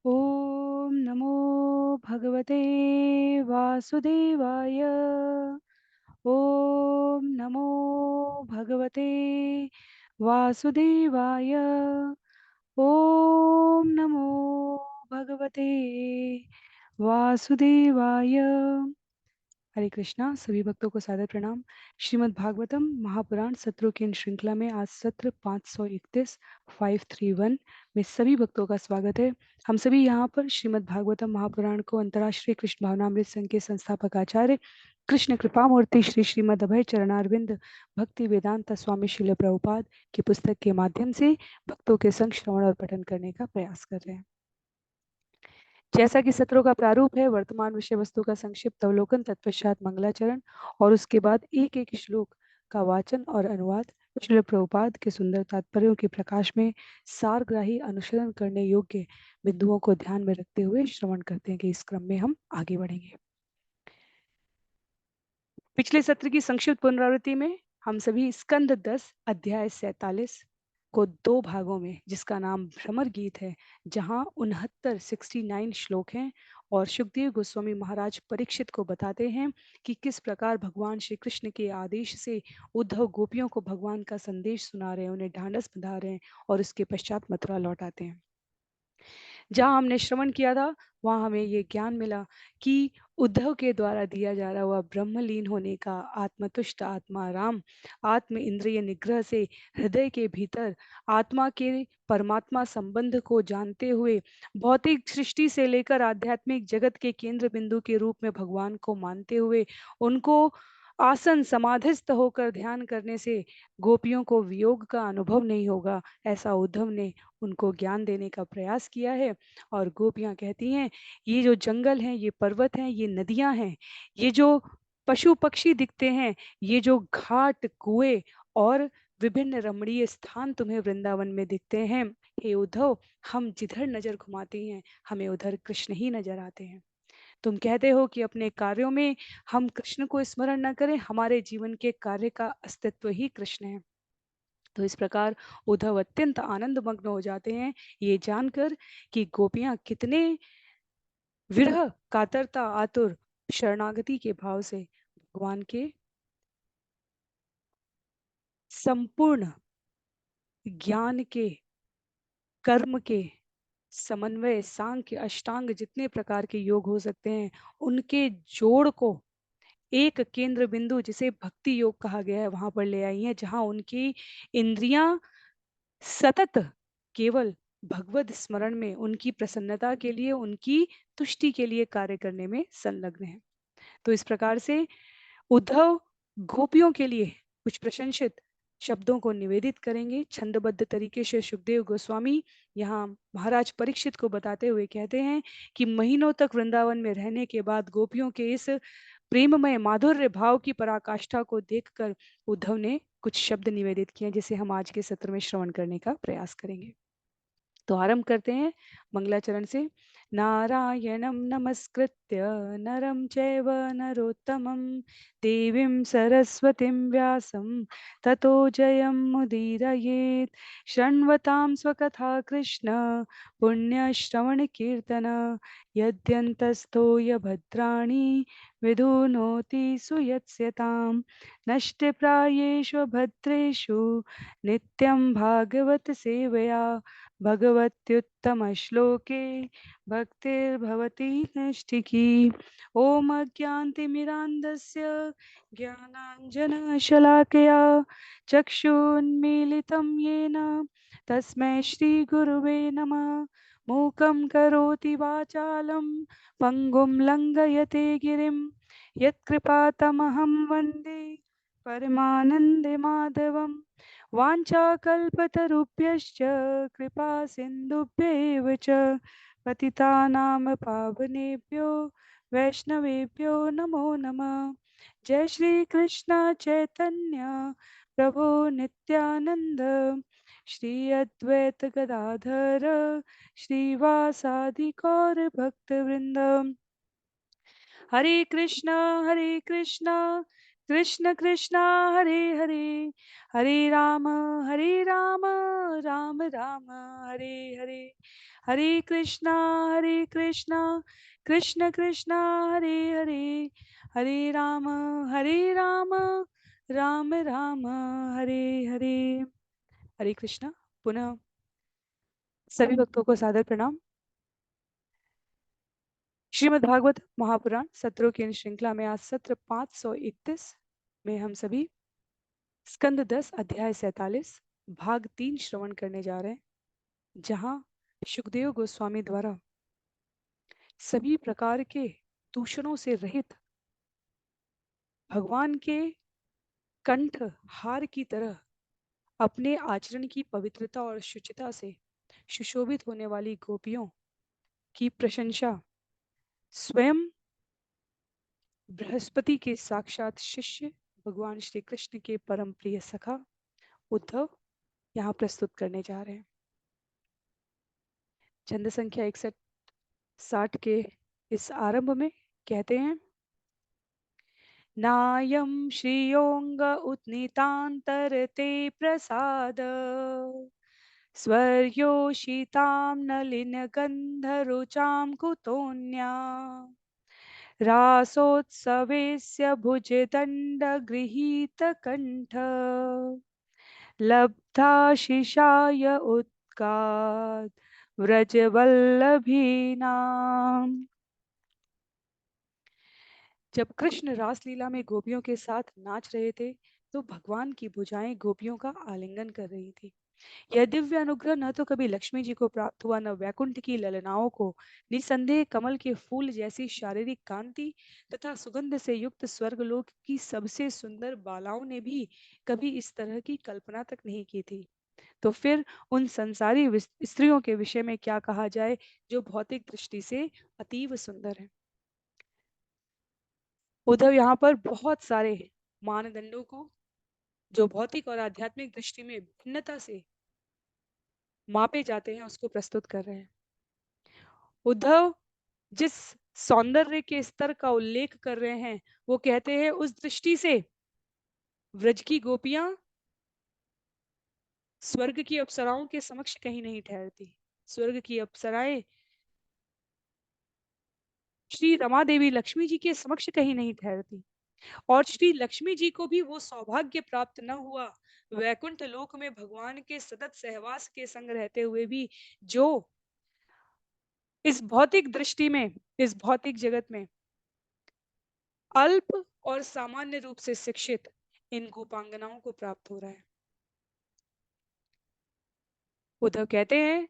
ॐ नमो भगवते वासुदेवाय। ॐ नमो भगवते वासुदेवाय। ॐ नमो भगवते वासुदेवाय। हरे कृष्णा। सभी भक्तों को सादर प्रणाम। श्रीमद् भागवतम महापुराण सत्रों की इन श्रृंखला में आज सत्र 531 531 में सभी भक्तों का स्वागत है। हम सभी यहाँ पर श्रीमद् भागवतम महापुराण को अंतर्राष्ट्रीय कृष्ण भावनामृत संघ के संस्थापक आचार्य कृष्ण कृपा मूर्ति श्री श्रीमद् अभय चरणारविंद भक्ति वेदांत स्वामी शिल प्रभुपाद की पुस्तक के माध्यम से भक्तों के संग श्रवण और पठन करने का प्रयास कर रहे हैं। जैसा कि सत्रों का प्रारूप है, वर्तमान विषय वस्तु का संक्षिप्त अवलोकन, तत्पश्चात मंगलाचरण और उसके बाद एक एक श्लोक का वाचन और अनुवाद श्रील प्रभुपाद के सुंदर तात्पर्यों के प्रकाश में सारग्राही अनुसरण करने योग्य बिंदुओं को ध्यान में रखते हुए श्रवण करते हैं कि इस क्रम में हम आगे बढ़ेंगे। पिछले सत्र की संक्षिप्त पुनरावृत्ति में हम सभी स्कंद 10 अध्याय 47 को दो भागों में, जिसका नाम भ्रमर गीत है, जहां 69 श्लोक हैं और सुखदेव गोस्वामी महाराज परीक्षित को बताते हैं कि किस प्रकार भगवान श्री कृष्ण के आदेश से उद्धव गोपियों को भगवान का संदेश सुना रहे हैं, उन्हें ढांढस बंधा रहे हैं और उसके पश्चात मथुरा लौटाते हैं। जहाँ हमने श्रवण किया था वहाँ हमें ये ज्ञान मिला कि उद्धव के द्वारा दिया जा रहा हुआ ब्रह्मलीन होने का आत्मतुष्ट आत्मा राम आत्म इंद्रिय निग्रह से हृदय के भीतर आत्मा के परमात्मा संबंध को जानते हुए भौतिक सृष्टि से लेकर आध्यात्मिक जगत के केंद्र बिंदु के रूप में भगवान को मानते हुए उनको आसन समाधिस्थ होकर ध्यान करने से गोपियों को वियोग का अनुभव नहीं होगा, ऐसा उद्धव ने उनको ज्ञान देने का प्रयास किया है। और गोपियां कहती हैं, ये जो जंगल हैं, ये पर्वत हैं, ये नदियां हैं, ये जो पशु पक्षी दिखते हैं, ये जो घाट कुएं और विभिन्न रमणीय स्थान तुम्हें वृंदावन में दिखते हैं, हे उद्धव, हम जिधर नजर घुमाते हैं हमें उधर कृष्ण ही नजर आते हैं। तुम कहते हो कि अपने कार्यों में हम कृष्ण को स्मरण न करें, हमारे जीवन के कार्य का अस्तित्व ही कृष्ण है। तो इस प्रकार उद्धव अत्यंत आनंद मग्न हो जाते हैं ये जानकर कि गोपियां कितने विरह कातरता आतुर शरणागति के भाव से भगवान के संपूर्ण ज्ञान के कर्म के समन्वय सांख्य अष्टांग जितने प्रकार के योग हो सकते हैं उनके जोड़ को एक केंद्र बिंदु जिसे भक्ति योग कहा गया है वहां पर ले आई है, जहां उनकी इंद्रियां सतत केवल भगवत स्मरण में उनकी प्रसन्नता के लिए उनकी तुष्टि के लिए कार्य करने में संलग्न है। तो इस प्रकार से उद्धव गोपियों के लिए कुछ प्रशंसित शब्दों को निवेदित करेंगे छंदबद्ध तरीके से। सुखदेव गोस्वामी यहाँ महाराज परीक्षित को बताते हुए कहते हैं कि महीनों तक वृंदावन में रहने के बाद गोपियों के इस प्रेममय माधुर्य भाव की पराकाष्ठा को देखकर उद्धव ने कुछ शब्द निवेदित किए जिसे हम आज के सत्र में श्रवण करने का प्रयास करेंगे। तो आरंभ करते हैं मंगलाचरण से। नारायणं नमस्कृत्य नरं चैव नरोत्तमं देवीं सरस्वतीं व्यासं ततो जयमुदीरयेत्। शृण्वतां स्वकथा कृष्ण पुण्यश्रवणकीर्तन यद्यन्तस्थो यभद्राणि विधुनोति सुयत्स्यतां। नष्टप्रायेषु भद्रेषु नित्यं भागवत सेवया भगवत्युत्तमश्लोके भक्तिर्भवति नैष्ठिकी। ॐ अज्ञानतिमिरान्धस्य ज्ञानाञ्जनशलाकया चक्षुन्मीलितं येन तस्मै श्रीगुरुवे नमः। मूकं करोति वाचालं पङ्गुं लङ्घयते गिरिं यत्कृपातमहं वन्दे परमानन्दे माधवम्। वाञ्छाकल्पतरुभ्यश्च कृपा सिन्धुभ्यैव च पतितानां पावनेभ्यो वैष्णवेभ्यो नमो नमः। जय श्री कृष्ण चैतन्य प्रभु नित्यानंद श्री अद्वैत गदाधर श्रीवासादि गौर भक्त वृंद। हरे कृष्णा कृष्ण कृष्ण हरे हरे, हरे राम राम राम हरे हरे, हरे कृष्ण कृष्ण कृष्ण हरे हरे, हरे राम राम राम हरे हरे। हरे कृष्णा। पुनः सभी भक्तों को सादर प्रणाम। श्रीमद् भागवत महापुराण सत्रों की इन श्रृंखला में आज सत्र 531 में हम सभी स्कंद 10 अध्याय 47 भाग 3 श्रवण करने जा रहे हैं, जहां सुखदेव गोस्वामी द्वारा सभी प्रकार के दूषणों से रहित भगवान के कंठ हार की तरह अपने आचरण की पवित्रता और शुचिता से सुशोभित होने वाली गोपियों की प्रशंसा स्वयं बृहस्पति के साक्षात शिष्य भगवान श्री कृष्ण के परम प्रिय सखा उद्धव यहाँ प्रस्तुत करने जा रहे हैं। छंद संख्या 61 60 के इस आरंभ में कहते हैं, नायम श्रियोंग उत्नीतांतरते प्रसाद स्वर्योषितां नलिन गंधरुचां कुतोन्या रासोत्सवेस्य भुजदण्डगृहीतकण्ठ लब्धाशिषाय उत्कात् व्रजवल्लभीनाम्। जब कृष्ण रासलीला में गोपियों के साथ नाच रहे थे तो भगवान की भुजाएं गोपियों का आलिंगन कर रही थी। यह दिव्य अनुग्रह न तो कभी लक्ष्मी जी को प्राप्त हुआ, न वैकुंठ की ललनाओं को। निसंदेह कमल के फूल जैसी शारीरिक कांति तथा सुगंध से युक्त स्वर्गलोक की सबसे सुंदर बालाओं ने भी कभी इस तरह की कल्पना तक नहीं की थी। तो फिर उन संसारी स्त्रियों के विषय में क्या कहा जाए जो भौतिक दृष्टि से अतीव सुंदर है। उद्धव यहाँ पर बहुत सारे मानदंडों को जो भौतिक और आध्यात्मिक दृष्टि में भिन्नता से मापे जाते हैं उसको प्रस्तुत कर रहे हैं। उद्धव जिस सौंदर्य के स्तर का उल्लेख कर रहे हैं वो कहते हैं उस दृष्टि से व्रज की गोपियां स्वर्ग की अप्सराओं के समक्ष कहीं नहीं ठहरती। स्वर्ग की अप्सराएं श्री रमा देवी लक्ष्मी जी के समक्ष कहीं नहीं ठहरती, और श्री लक्ष्मी जी को भी वो सौभाग्य प्राप्त न हुआ वैकुंठ लोक में भगवान के सतत सहवास के संग रहते हुए भी जो इस भौतिक दृष्टि में, इस भौतिक जगत में अल्प और सामान्य रूप से शिक्षित इन गोपांगनाओं को प्राप्त हो रहा है। उद्धव कहते हैं,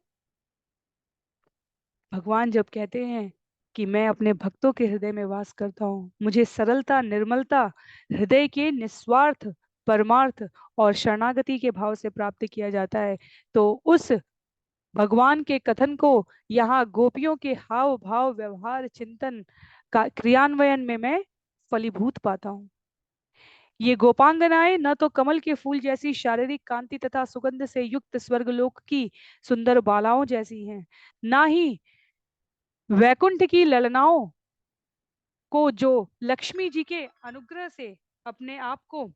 भगवान जब कहते हैं कि मैं अपने भक्तों के हृदय में वास करता हूँ, मुझे सरलता निर्मलता हृदय के निस्वार्थ परमार्थ और शरणागति के भाव से प्राप्त किया जाता है, तो उस भगवान के कथन को यहाँ गोपियों के हाव भाव व्यवहार चिंतन का क्रियान्वयन में मैं फलीभूत पाता हूँ। ये गोपांगनाएं न तो कमल के फूल जैसी शारीरिक कांति तथा सुगंध से युक्त स्वर्गलोक की सुंदर बालाओं जैसी हैं, ना ही वैकुंठ की ललनाओं को जो लक्ष्मी जी के अनुग्रह से अपने आप को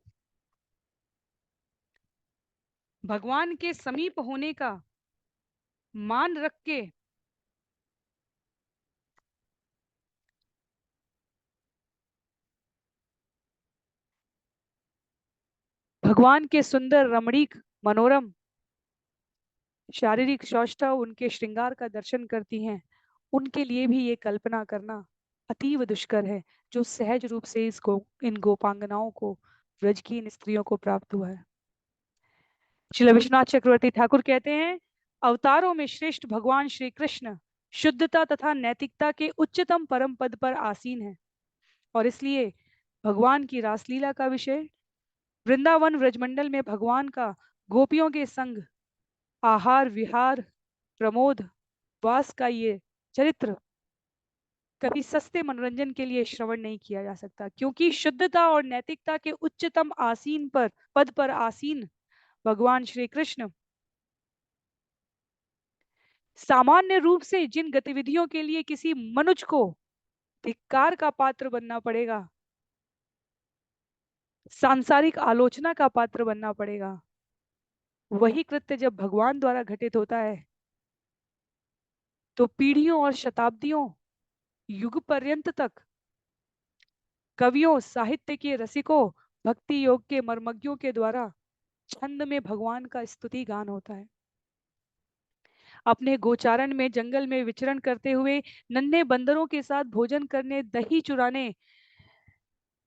भगवान के समीप होने का मान रख के भगवान के सुंदर रमणीक मनोरम शारीरिक सौष्ठव उनके श्रृंगार का दर्शन करती हैं, उनके लिए भी ये कल्पना करना अतीव दुष्कर है जो सहज रूप से इन गोपांगनाओं को व्रज की इन स्त्रियों को प्राप्त हुआ है। श्री विश्वनाथ चक्रवर्ती ठाकुर कहते हैं, अवतारों में श्रेष्ठ भगवान श्री कृष्ण शुद्धता तथा नैतिकता के उच्चतम परम पद पर आसीन है, और इसलिए भगवान की रासलीला का विषय वृंदावन व्रजमंडल में भगवान का गोपियों के संग आहार विहार प्रमोद वास का ये चरित्र कभी सस्ते मनोरंजन के लिए श्रवण नहीं किया जा सकता, क्योंकि शुद्धता और नैतिकता के उच्चतम आसीन पर पद पर आसीन भगवान श्री कृष्ण सामान्य रूप से जिन गतिविधियों के लिए किसी मनुष्य को धिक्कार का पात्र बनना पड़ेगा, सांसारिक आलोचना का पात्र बनना पड़ेगा। वही कृत्य जब भगवान द्वारा घटित होता है तो पीढ़ियों और शताब्दियों, युग पर्यंत तक कवियों, साहित्य के रसिकों, भक्ति योग के मर्मज्ञों के द्वारा छंद में भगवान का स्तुति गान होता है। अपने गोचारण में जंगल में विचरण करते हुए, नन्हे बंदरों के साथ भोजन करने, दही चुराने,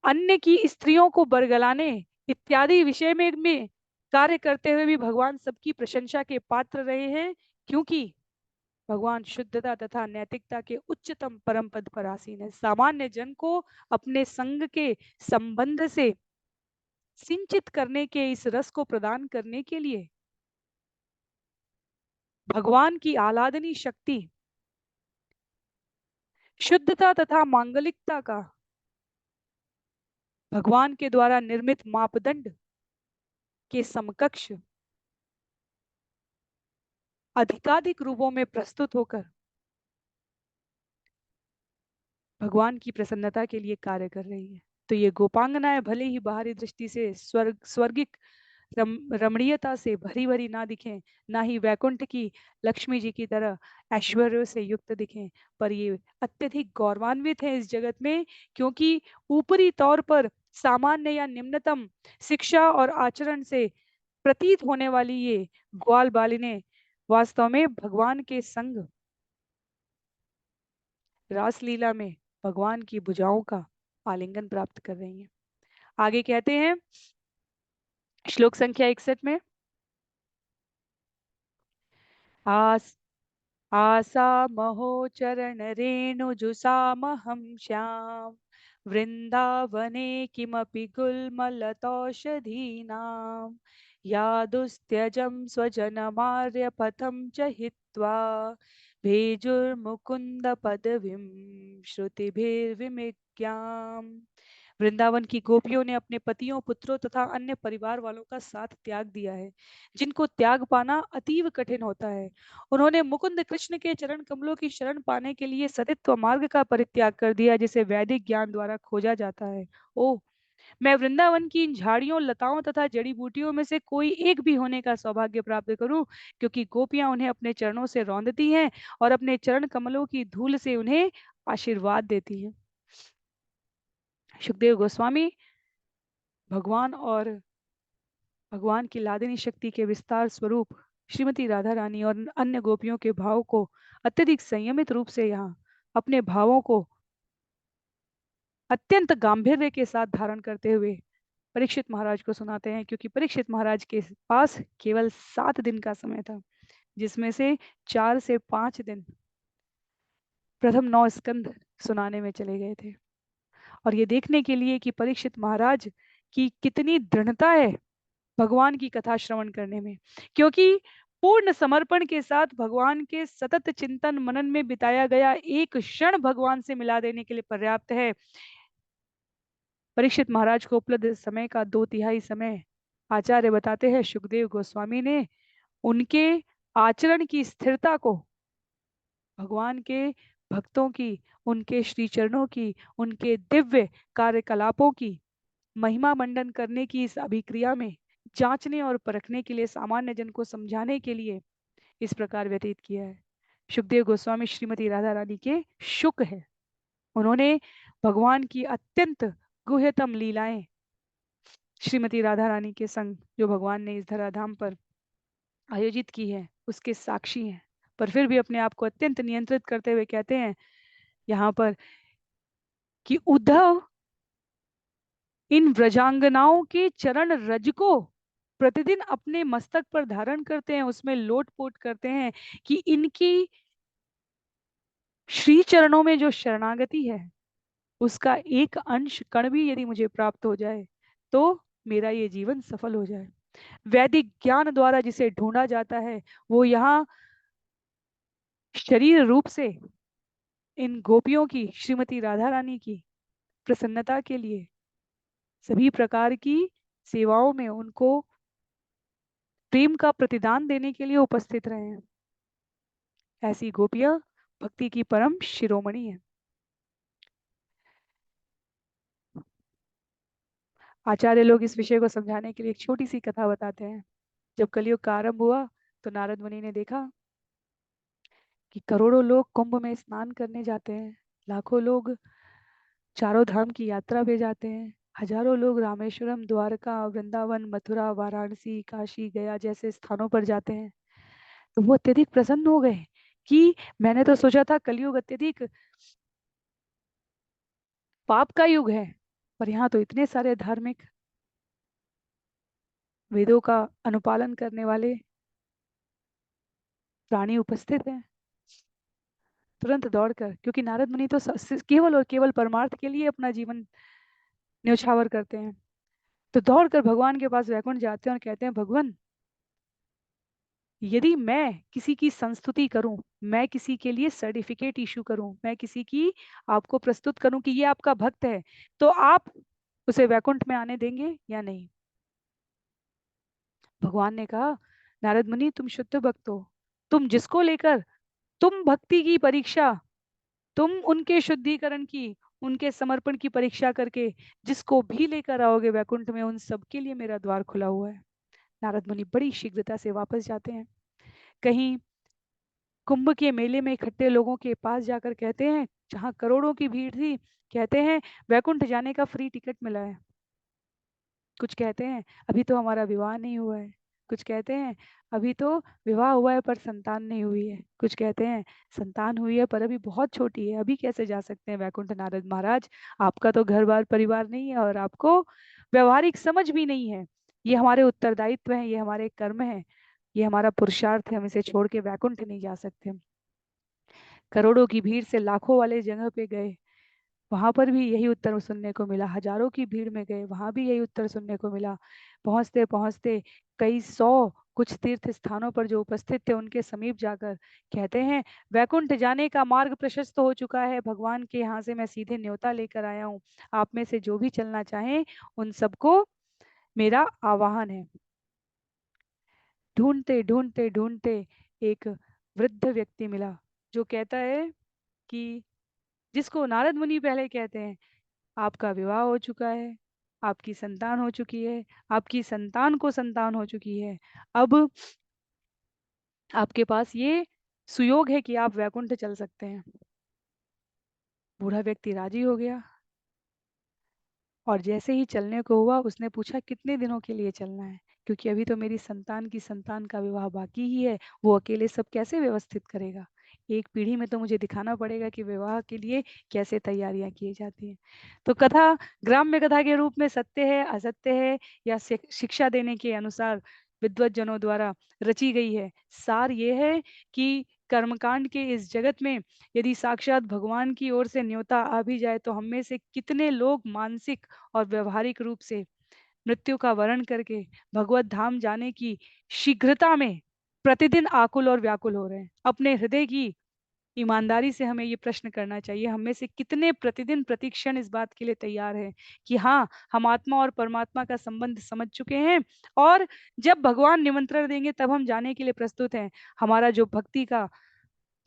अन्य की स्त्रियों को बरगलाने इत्यादि विषय में कार्य करते हुए भी भगवान सबकी प्रशंसा के पात्र रहे हैं, क्योंकि भगवान शुद्धता तथा नैतिकता के उच्चतम परम पद पर आसीन है। सामान्य जन को अपने संग के संबंध से सिंचित करने के इस रस को प्रदान करने के लिए भगवान की आह्लादनी शक्ति, शुद्धता तथा मांगलिकता का भगवान के द्वारा निर्मित मापदंड के समकक्ष अधिकाधिक रूपों में प्रस्तुत होकर भगवान की प्रसन्नता के लिए कार्य कर रही है। तो ये गोपांगनाएं भले ही बाहरी दृष्टि से स्वर्गिक रमणीयता से भरी भरी ना दिखें, ना ही वैकुंठ की लक्ष्मी जी की तरह ऐश्वर्य से युक्त दिखें, पर ये अत्यधिक गौरवान्वित है इस जगत में, क्योंकि ऊपरी तौर पर सामान्य या निम्नतम शिक्षा और आचरण से प्रतीत होने वाली ये ग्वाल बालिने वास्तव में भगवान के संग रासलीला में भगवान की भुजाओं का आलिंगन प्राप्त कर रही हैं। आगे कहते हैं श्लोक संख्या 61 में, आस आसामहो चरणरेणुजुषामहं श्याम वृन्दावने किमपि गुल्मलतौषधीनां यादुस्त्यजं स्वजनमार्यपथं च हित्वा भेजुर्मुकुन्दपदवीं श्रुतिभिर्विमिक्याम्। वृंदावन की गोपियों ने अपने पतियों, पुत्रों तथा अन्य परिवार वालों का साथ त्याग दिया है, जिनको त्याग पाना अतीव कठिन होता है। उन्होंने मुकुंद कृष्ण के चरण कमलों की शरण पाने के लिए सतित्व मार्ग का परित्याग कर दिया, जिसे वैदिक ज्ञान द्वारा खोजा जाता है। ओ, मैं वृंदावन की इन झाड़ियों, लताओं तथा जड़ी बूटियों में से कोई एक भी होने का सौभाग्य प्राप्त करूं, क्योंकि गोपियां उन्हें अपने चरणों से रौंदती हैं और अपने चरण कमलों की धूल से उन्हें आशीर्वाद देती हैं। सुखदेव गोस्वामी भगवान और भगवान की लादिनी शक्ति के विस्तार स्वरूप श्रीमती राधा रानी और अन्य गोपियों के भाव को अत्यधिक संयमित रूप से यहाँ अपने भावों को अत्यंत गांधीर्य के साथ धारण करते हुए परीक्षित महाराज को सुनाते हैं, क्योंकि परीक्षित महाराज के पास केवल 7 दिन का समय था, जिसमें से 4 से 5 दिन प्रथम 9 स्कंद सुनाने में चले गए थे, और ये देखने के लिए कि परीक्षित महाराज की कितनी दृढ़ता है भगवान की कथा श्रवण करने में, क्योंकि पूर्ण समर्पण के साथ भगवान के सतत चिंतन मनन में बिताया गया एक क्षण भगवान से मिला देने के लिए पर्याप्त है। परीक्षित महाराज को उपलब्ध समय का 2/3 समय आचार्य बताते हैं सुखदेव गोस्वामी ने उनके आचरण की स्थिरता को भगवान के भक्तों की, उनके श्री चरणों की, उनके दिव्य कार्यकलापों की महिमा मंडन करने की इस अभिक्रिया में जांचने और परखने के लिए, सामान्य जन को समझाने के लिए इस प्रकार व्यतीत किया है। सुखदेव गोस्वामी श्रीमती राधा रानी के शुक है। उन्होंने भगवान की अत्यंत गुह्यतम लीलाएं श्रीमती राधा रानी के संग जो भगवान ने इस धराधाम पर आयोजित की है उसके साक्षी हैं, पर फिर भी अपने आप को अत्यंत नियंत्रित करते हुए कहते हैं यहाँ पर कि उद्धव इन व्रजांगनाओं के चरण रज को प्रतिदिन अपने मस्तक पर धारण करते हैं, उसमें लोटपोट करते हैं कि इनकी श्री चरणों में जो शरणागति है उसका एक अंश कण भी यदि मुझे प्राप्त हो जाए तो मेरा ये जीवन सफल हो जाए। वैदिक ज्ञान द्वारा जिसे ढूंढा जाता है वो यहाँ शरीर रूप से इन गोपियों की, श्रीमती राधा रानी की प्रसन्नता के लिए सभी प्रकार की सेवाओं में उनको प्रेम का प्रतिदान देने के लिए उपस्थित रहे हैं। ऐसी गोपियां भक्ति की परम शिरोमणि है। आचार्य लोग इस विषय को समझाने के लिए एक छोटी सी कथा बताते हैं। जब कलयुग का आरंभ हुआ तो नारद मुनि ने देखा कि करोड़ों लोग कुंभ में स्नान करने जाते हैं, लाखों लोग चारों धाम की यात्रा पे जाते हैं, हजारों लोग रामेश्वरम, द्वारका, वृंदावन, मथुरा, वाराणसी, काशी, गया जैसे स्थानों पर जाते हैं। तो वो अत्यधिक प्रसन्न हो गए कि मैंने तो सोचा था कलयुग अत्यधिक पाप का युग है, पर यहाँ तो इतने सारे धार्मिक, वेदों का अनुपालन करने वाले प्राणी उपस्थित हैं। तुरंत दौड़कर, क्योंकि नारद मुनि तो केवल और केवल परमार्थ के लिए अपना जीवन न्यौछावर करते हैं, तो दौड़कर भगवान के पास वैकुंठ जाते हैं और कहते हैं, भगवान, यदि मैं किसी की संस्तुति करूं, मैं किसी के लिए सर्टिफिकेट इशू करूं, मैं किसी की आपको प्रस्तुत करूं कि ये आपका भक्त है, तो आप उसे वैकुंठ में आने देंगे या नहीं? भगवान ने कहा, नारद मुनि, तुम शुद्ध भक्त हो, तुम जिसको लेकर, तुम भक्ति की परीक्षा, तुम उनके शुद्धिकरण की, उनके समर्पण की परीक्षा करके जिसको भी लेकर आओगे वैकुंठ में, उन सबके लिए मेरा द्वार खुला हुआ है। नारद मुनि बड़ी शीघ्रता से वापस जाते हैं। कहीं कुंभ के मेले में इकट्ठे लोगों के पास जाकर कहते हैं, जहां करोड़ों की भीड़ थी, कहते हैं, वैकुंठ जाने का फ्री टिकट मिला है। कुछ कहते हैं, अभी तो हमारा विवाह नहीं हुआ है। कुछ कहते हैं, अभी तो विवाह हुआ है पर संतान नहीं हुई है। कुछ कहते हैं, संतान हुई है पर अभी बहुत छोटी है, अभी कैसे जा सकते हैं वैकुंठ? नारद महाराज, आपका तो घर बार परिवार नहीं है और आपको व्यवहारिक समझ भी नहीं है। ये हमारे उत्तरदायित्व है, ये हमारे कर्म है, ये हमारा पुरुषार्थ है, हम इसे छोड़ के वैकुंठ नहीं जा सकते। करोड़ों की भीड़ से लाखों वाले जगह पे गए, वहां पर भी यही उत्तर सुनने को मिला। हजारों की भीड़ में गए, वहां भी यही उत्तर सुनने को मिला। पहुंचते पहुंचते कई सौ, कुछ तीर्थ स्थानों पर जो उपस्थित थे उनके समीप जाकर कहते हैं, वैकुंठ जाने का मार्ग प्रशस्त हो चुका है, भगवान के यहाँ से मैं सीधे न्योता लेकर आया हूँ, आप में से जो भी चलना चाहें उन सबको मेरा आवाहन है। ढूंढते ढूंढते ढूंढते एक वृद्ध व्यक्ति मिला, जो कहता है कि, जिसको नारद मुनि पहले कहते हैं, आपका विवाह हो चुका है, आपकी संतान हो चुकी है, आपकी संतान को संतान हो चुकी है, अब आपके पास ये सुयोग है कि आप वैकुंठ चल सकते हैं। बूढ़ा व्यक्ति राजी हो गया, और जैसे ही चलने को हुआ उसने पूछा, कितने दिनों के लिए चलना है, क्योंकि अभी तो मेरी संतान की संतान का विवाह बाकी ही है, वो अकेले सब कैसे व्यवस्थित करेगा? एक पीढ़ी में तो मुझे दिखाना पड़ेगा कि विवाह के लिए कैसे तैयारियां की जाती हैं। तो कथा ग्राम्य कथा के रूप में सत्य है, असत्य है, या शिक्षा देने के अनुसार विद्वत जनों द्वारा रची गई है। सार ये है कि कर्मकांड के इस जगत में यदि साक्षात भगवान की ओर से न्योता आ भी जाए, तो हम में से कितने लोग मानसिक और व्यवहारिक रूप से मृत्यु का वरण करके भगवत धाम जाने की शीघ्रता में प्रतिदिन आकुल और व्याकुल हो रहे हैं। अपने हृदय की ईमानदारी से हमें ये प्रश्न करना चाहिए, हम में से कितने प्रतिदिन प्रतिक्षण इस बात के लिए तैयार हैं कि हाँ, हम आत्मा और परमात्मा का संबंध समझ चुके हैं, और जब भगवान निमंत्रण देंगे तब हम जाने के लिए प्रस्तुत हैं। हमारा जो भक्ति का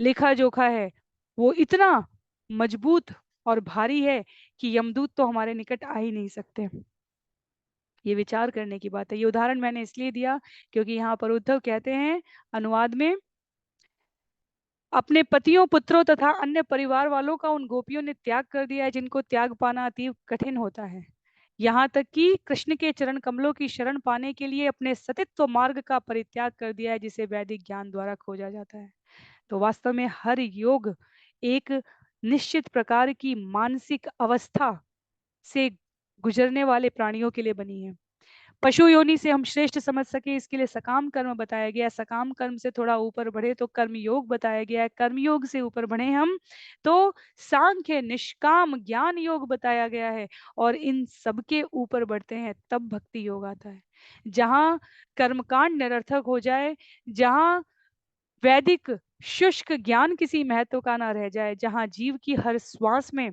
लेखा जोखा है वो इतना मजबूत और भारी है कि यमदूत तो हमारे निकट आ ही नहीं सकते। ये विचार करने की बात है। ये उदाहरण मैंने इसलिए दिया क्योंकि यहाँ पर उद्धव कहते हैं अनुवाद में, अपने पतियों, पुत्रों तथा अन्य परिवार वालों का उन गोपियों ने त्याग कर दिया है जिनको त्याग पाना अति कठिन होता है। यहाँ तक कि कृष्ण के चरण कमलों की शरण पाने के लिए अपने सतित्व मार्ग का परित्याग कर दिया है, जिसे वैदिक ज्ञान द्वारा खोजा जाता है। तो वास्तव में हर योग एक निश्चित प्रकार की मानसिक अवस्था से गुजरने वाले प्राणियों के लिए बनी है। पशु योनि से हम श्रेष्ठ समझ सके इसके लिए सकाम कर्म बताया गया है, सकाम कर्म से थोड़ा ऊपर बढ़े तो कर्म योग बताया गया है, कर्म योग से ऊपर बढ़े हम तो सांख्य निष्काम ज्ञान योग बताया गया है, और इन सबके ऊपर बढ़ते हैं तब भक्ति योग आता है। जहाँ कर्मकांड निरर्थक हो जाए, जहाँ वैदिक शुष्क ज्ञान किसी महत्व का ना रह जाए, जहाँ जीव की हर श्वास में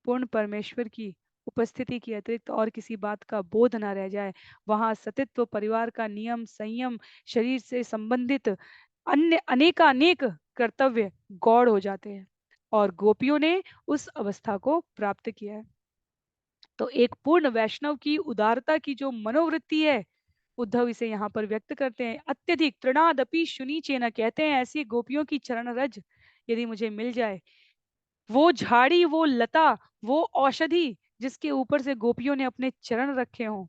पूर्ण परमेश्वर की उपस्थिति के अतिरिक्त और किसी बात का बोध न रह जाए, वहां सतित्व, परिवार का नियम, संयम, शरीर से संबंधित अन्य अनेकानेक कर्तव्य गौड़ हो जाते हैं, और गोपियों ने उस अवस्था को प्राप्त किया है। तो एक पूर्ण वैष्णव की उदारता की जो मनोवृत्ति है, उद्धव इसे यहाँ पर व्यक्त करते हैं। अत्यधिक तृणादपि शुनिचेन, कहते हैं ऐसी गोपियों की चरण रज यदि मुझे मिल जाए, वो झाड़ी, वो लता, वो औषधि जिसके ऊपर से गोपियों ने अपने चरण रखे हों,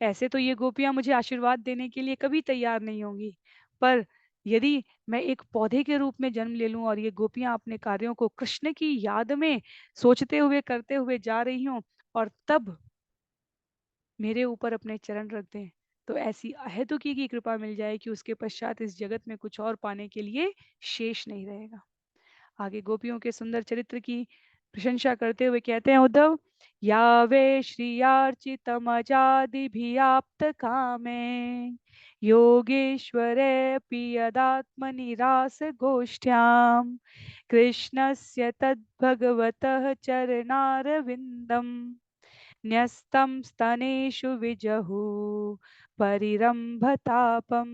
ऐसे तो ये गोपियां मुझे आशीर्वाद देने के लिए कभी तैयार नहीं होंगी। पर यदि मैं एक पौधे के रूप में जन्म ले लूं और ये गोपियां अपने कार्यों को कृष्ण की याद में सोचते हुए करते हुए जा रही हों, और तब मेरे ऊपर अपने चरण रख दें, तो ऐसी अहेतुकी की कृपा मिल जाए कि उसके पश्चात इस जगत में कुछ और पाने के लिए शेष नहीं रहेगा। आगे गोपियों के सुंदर चरित्र की प्रशंसा करते हुए कहते हैं उद्धव, यावे श्रियार्चितमजादिभियाप्त कामे योगेश्वरे पियदात्मनिरास गोष्ठ्याम कृष्णस्य तद्भगवतः चरणारविन्दम् न्यस्तं स्तनेषु विजहु परिरंभतापम।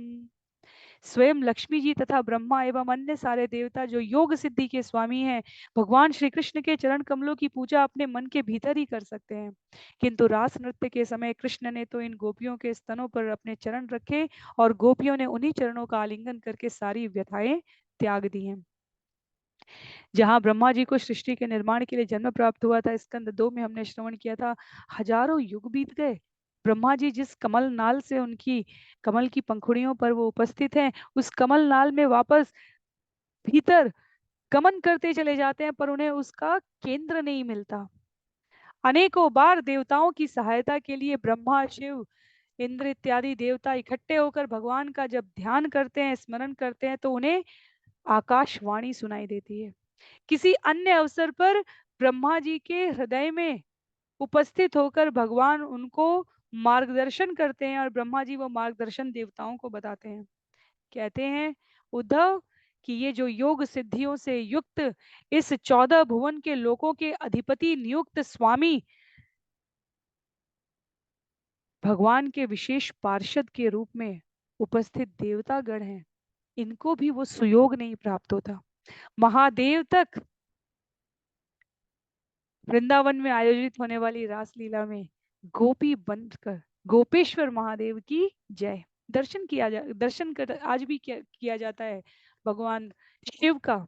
स्वयं लक्ष्मी जी तथा ब्रह्मा एवं अन्य सारे देवता जो योग सिद्धि के स्वामी हैं, भगवान श्री कृष्ण के चरण कमलों की पूजा अपने मन के भीतर ही कर सकते हैं। किंतु रास नृत्य के समय कृष्ण ने तो इन गोपियों के स्तनों पर अपने चरण रखे, और गोपियों ने उन्हीं चरणों का आलिंगन करके सारी व्यथाएं त्याग दी हैं। जहाँ ब्रह्मा जी को सृष्टि के निर्माण के लिए जन्म प्राप्त हुआ था, स्कंद 2 में हमने श्रवण किया था, हजारों युग बीत गए, ब्रह्मा जी जिस कमल नाल से उनकी कमल की पंखुड़ियों पर वो उपस्थित हैं, उस कमल नाल में वापस भीतर गमन करते चले जाते हैं, पर उन्हें उसका केंद्र नहीं मिलता। अनेकों बार देवताओं की सहायता के लिए ब्रह्मा, शिव, इंद्र इत्यादि देवता इकट्ठे होकर भगवान का जब ध्यान करते हैं, स्मरण करते हैं, तो उन्हें आकाशवाणी सुनाई देती है। किसी अन्य अवसर पर ब्रह्मा जी के हृदय में उपस्थित होकर भगवान उनको मार्गदर्शन करते हैं, और ब्रह्मा जी वो मार्गदर्शन देवताओं को बताते हैं। कहते हैं उद्धव कि ये जो योग सिद्धियों से युक्त इस 14 भुवन के लोकों के अधिपति नियुक्त स्वामी भगवान के विशेष पार्षद के रूप में उपस्थित देवतागण हैं, इनको भी वो सुयोग नहीं प्राप्त होता। महादेव तक वृंदावन में आयोजित होने वाली रासलीला में गोपी बनकर गोपेश्वर महादेव की जय दर्शन कर आज भी किया जाता है। भगवान शिव का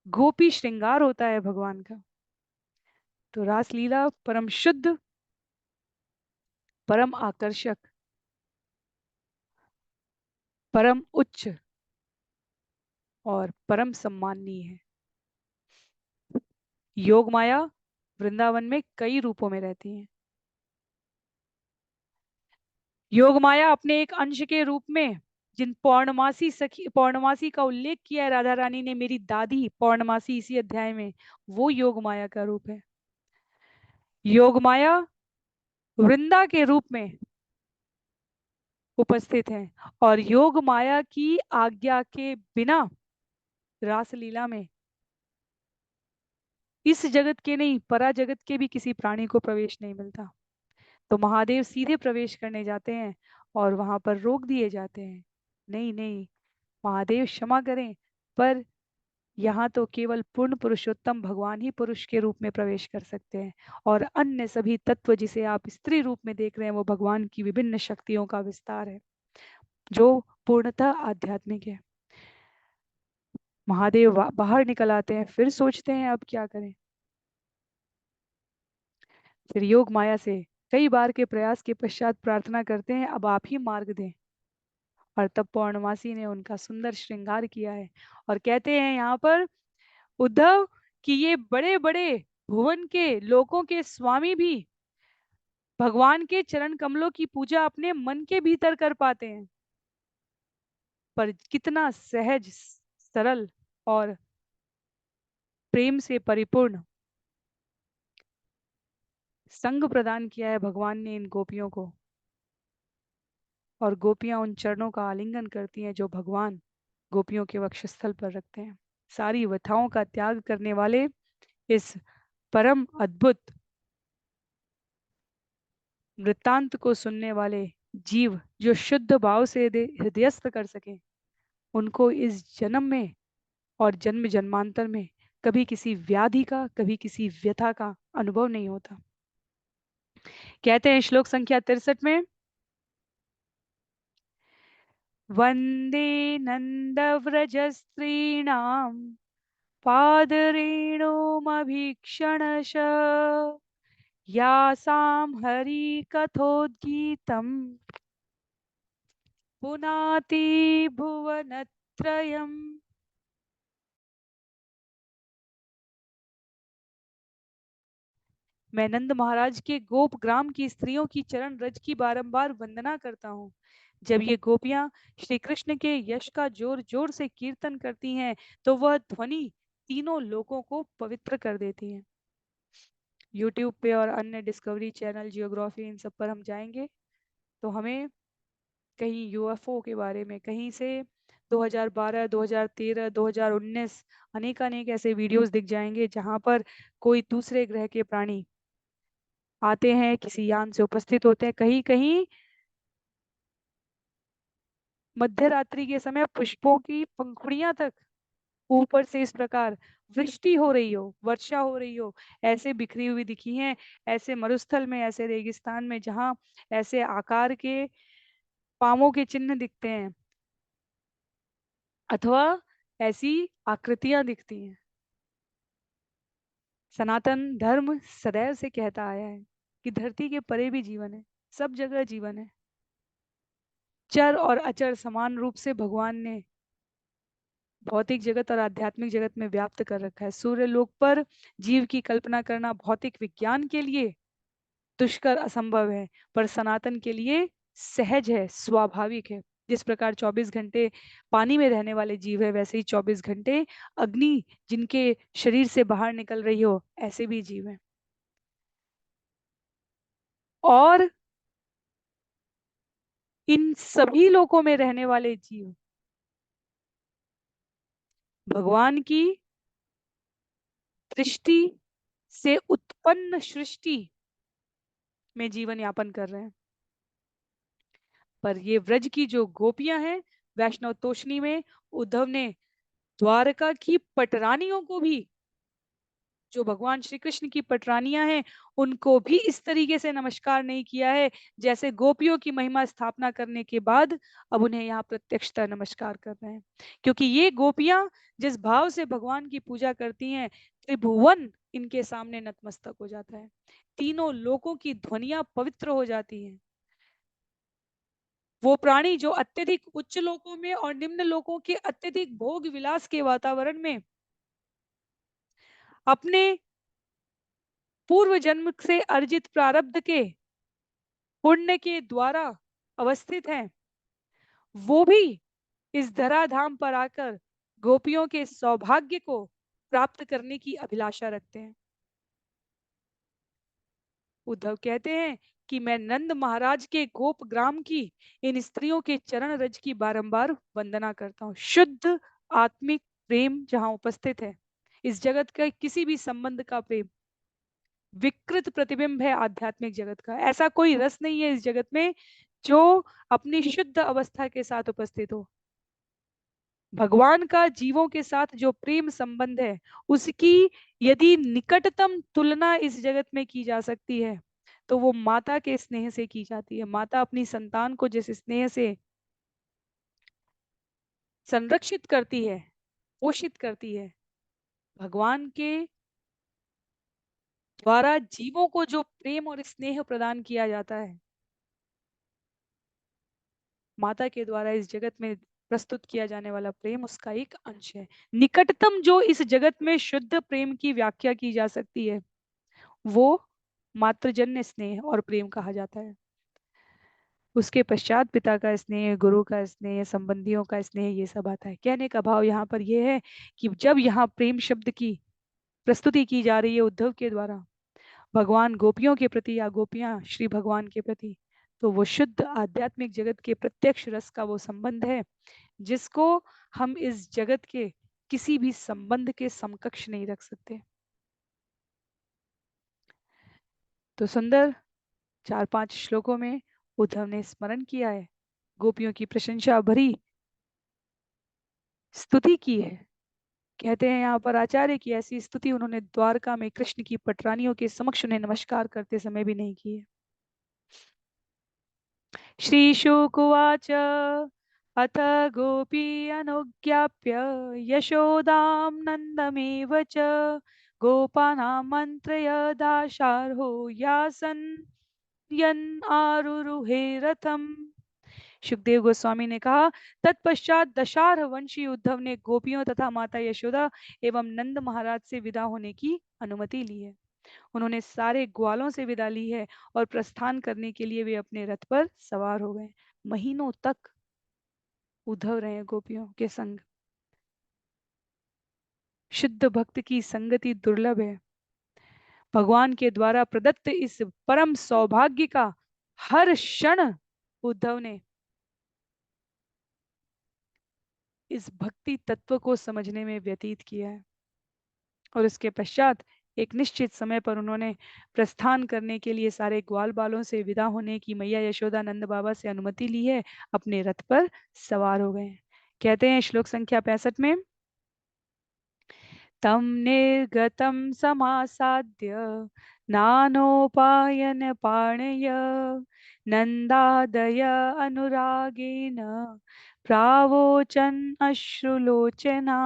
गोपी श्रृंगार होता है भगवान का। तो रासलीला परम शुद्ध, परम आकर्षक, परम उच्च और परम सम्माननीय है। योग माया वृंदावन में कई रूपों में रहती है। योग माया अपने एक अंश के रूप में जिन पौर्णमासी सखी पौर्णमासी का उल्लेख किया है राधा रानी ने, मेरी दादी पौर्णमासी इसी अध्याय में, वो योग माया का रूप है। योग माया वृंदा के रूप में उपस्थित है, और योग माया की आज्ञा के बिना रासलीला में इस जगत के नहीं, परा जगत के भी किसी प्राणी को प्रवेश नहीं मिलता। तो महादेव सीधे प्रवेश करने जाते हैं और वहां पर रोक दिए जाते हैं। नहीं नहीं, महादेव क्षमा करें, पर यहाँ तो केवल पूर्ण पुरुषोत्तम भगवान ही पुरुष के रूप में प्रवेश कर सकते हैं, और अन्य सभी तत्व जिसे आप स्त्री रूप में देख रहे हैं वो भगवान की विभिन्न शक्तियों का विस्तार है जो पूर्णतः आध्यात्मिक है। महादेव बाहर निकल आते हैं, फिर सोचते हैं अब क्या करें। फिर योग माया से कई बार के प्रयास के पश्चात प्रार्थना करते हैं, अब आप ही मार्ग दें। और तब पौर्णमासी ने उनका सुंदर श्रृंगार किया है, और कहते हैं यहाँ पर उद्धव कि ये बड़े बड़े भुवन के लोकों के स्वामी भी भगवान के चरण कमलों की पूजा अपने मन के भीतर कर पाते हैं, पर कितना सहज, सरल और प्रेम से परिपूर्ण संग प्रदान किया है भगवान ने इन गोपियों को। और गोपियां उन चरणों का आलिंगन करती हैं जो भगवान गोपियों के वक्षस्थल पर रखते हैं। सारी व्यथाओं का त्याग करने वाले इस परम अद्भुत वृत्तांत को सुनने वाले जीव जो शुद्ध भाव से हृदयस्थ कर सके, उनको इस जन्म में और जन्म जन्मांतर में कभी किसी व्याधि का, कभी किसी व्यथा का अनुभव नहीं होता। कहते हैं श्लोक संख्या 63 में, वंदे नंदव्रजस्त्रीणाम पादरेणुमभीक्षणश यासां हरिकथोद्गीतम् पुनाति भुवनत्रयम्। मैं नंद महाराज के गोप ग्राम की स्त्रियों की चरण रज की बारंबार वंदना करता हूँ। जब ये गोपियां श्री कृष्ण के यश का जोर जोर से कीर्तन करती हैं तो वह ध्वनि तीनों लोकों को पवित्र कर देती है। यूट्यूब पे और अन्य डिस्कवरी चैनल, जियोग्राफी, इन सब पर हम जाएंगे तो हमें कहीं यूएफओ के बारे में, कहीं से 2012, 2013, 2019 अनेक अनेक ऐसे वीडियोस दिख जाएंगे जहां पर कोई दूसरे ग्रह के प्राणी आते हैं, किसी यान से उपस्थित होते हैं। कहीं कहीं मध्य रात्रि के समय पुष्पों की पंखुड़ियां तक ऊपर से इस प्रकार वृष्टि हो रही हो, वर्षा हो रही हो, ऐसे बिखरी हुई दिखी हैं। ऐसे मरुस्थल में, ऐसे रेगिस्तान में जहां ऐसे आकार के पामों के चिन्ह दिखते हैं अथवा ऐसी आकृतियां दिखती हैं। सनातन धर्म सदैव से कहता आया है कि धरती के परे भी जीवन है, सब जगह जीवन है। चर और अचर समान रूप से भगवान ने भौतिक जगत और आध्यात्मिक जगत में व्याप्त कर रखा है। सूर्य लोक पर जीव की कल्पना करना भौतिक विज्ञान के लिए दुष्कर, असंभव है, पर सनातन के लिए सहज है, स्वाभाविक है। जिस प्रकार 24 घंटे पानी में रहने वाले जीव है, वैसे ही 24 घंटे अग्नि जिनके शरीर से बाहर निकल रही हो, ऐसे भी जीव है। और इन सभी लोकों में रहने वाले जीव भगवान की दृष्टि से उत्पन्न सृष्टि में जीवन यापन कर रहे हैं। पर ये व्रज की जो गोपियां हैं, वैष्णव तोषणी में उद्धव ने द्वारका की पटरानियों को भी, जो भगवान श्री कृष्ण की पटरानियां हैं, उनको भी इस तरीके से नमस्कार नहीं किया है जैसे गोपियों की महिमा स्थापना करने के बाद अब उन्हें यहाँ प्रत्यक्षता नमस्कार कर रहे हैं। क्योंकि ये गोपियां जिस भाव से भगवान की पूजा करती हैं, त्रिभुवन इनके सामने नतमस्तक हो जाता है। तीनों लोकों की ध्वनियां पवित्र हो जाती हैं। वो प्राणी जो अत्यधिक उच्च लोकों में और निम्न लोकों के अत्यधिक भोग विलास के वातावरण में अपने पूर्व जन्म से अर्जित प्रारब्ध के पुण्य के द्वारा अवस्थित हैं, वो भी इस धराधाम पर आकर गोपियों के सौभाग्य को प्राप्त करने की अभिलाषा रखते हैं। उद्धव कहते हैं कि मैं नंद महाराज के गोप ग्राम की इन स्त्रियों के चरण रज की बारंबार वंदना करता हूँ। शुद्ध आत्मिक प्रेम जहां उपस्थित है, इस जगत का किसी भी संबंध का प्रेम विकृत प्रतिबिंब है आध्यात्मिक जगत का। ऐसा कोई रस नहीं है इस जगत में जो अपनी शुद्ध अवस्था के साथ उपस्थित हो। भगवान का जीवों के साथ जो प्रेम संबंध है, उसकी यदि निकटतम तुलना इस जगत में की जा सकती है तो वो माता के स्नेह से की जाती है। माता अपनी संतान को जिस स्नेह से संरक्षित करती है, पोषित करती है, भगवान के द्वारा जीवों को जो प्रेम और स्नेह प्रदान किया जाता है, माता के द्वारा इस जगत में प्रस्तुत किया जाने वाला प्रेम उसका एक अंश है। निकटतम जो इस जगत में शुद्ध प्रेम की व्याख्या की जा सकती है वो मातृजन्य स्नेह और प्रेम कहा जाता है। उसके पश्चात पिता का स्नेह, गुरु का स्नेह, संबंधियों का स्नेह, ये सब आता है। कहने का भाव यहाँ पर यह है कि जब यहाँ प्रेम शब्द की प्रस्तुति की जा रही है उद्धव के द्वारा भगवान गोपियों के प्रति या गोपियां श्री भगवान के प्रति, तो वो शुद्ध आध्यात्मिक जगत के प्रत्यक्ष रस का वो संबंध है जिसको हम इस जगत के किसी भी संबंध के समकक्ष नहीं रख सकते। तो सुंदर 4-5 श्लोकों में उद्धव ने स्मरण किया है, गोपियों की प्रशंसा भरी स्तुति की है कहते हैं यहाँ पर आचार्य की ऐसी स्तुति उन्होंने द्वारका में कृष्ण की पटरानियों के समक्ष उन्हें नमस्कार करते समय भी नहीं की है। श्रीशुकुवाच अथ गोपी अनुज्ञाप्य यशोदां नन्दमेव च गोपानामन्त्रय दाशार्हो यासन् यन् आरुरुहे रथम्। सुखदेव गोस्वामी ने कहा, तत्पश्चात दशारह वंशी उद्धव ने गोपियों तथा माता यशोदा एवं नंद महाराज से विदा होने की अनुमति ली है। उन्होंने सारे ग्वालों से विदा ली है और प्रस्थान करने के लिए वे अपने रथ पर सवार हो गए। महीनों तक उद्धव रहे गोपियों के संग। शुद्ध भक्त की संगति दुर्लभ है। भगवान के द्वारा प्रदत्त इस परम सौभाग्य का हर क्षण उद्धव ने इस भक्ति तत्व को समझने में व्यतीत किया है। और इसके पश्चात एक निश्चित समय पर उन्होंने प्रस्थान करने के लिए सारे ग्वाल बालों से विदा होने की मैया यशोदा नंद बाबा से अनुमति ली है, अपने रथ पर सवार हो गए। कहते हैं श्लोक संख्या 65 में, तम निर्गतम समासाद्य नानोपायन पाणय नंदादय अनुरागेन प्रावोचन अश्रुलोचना।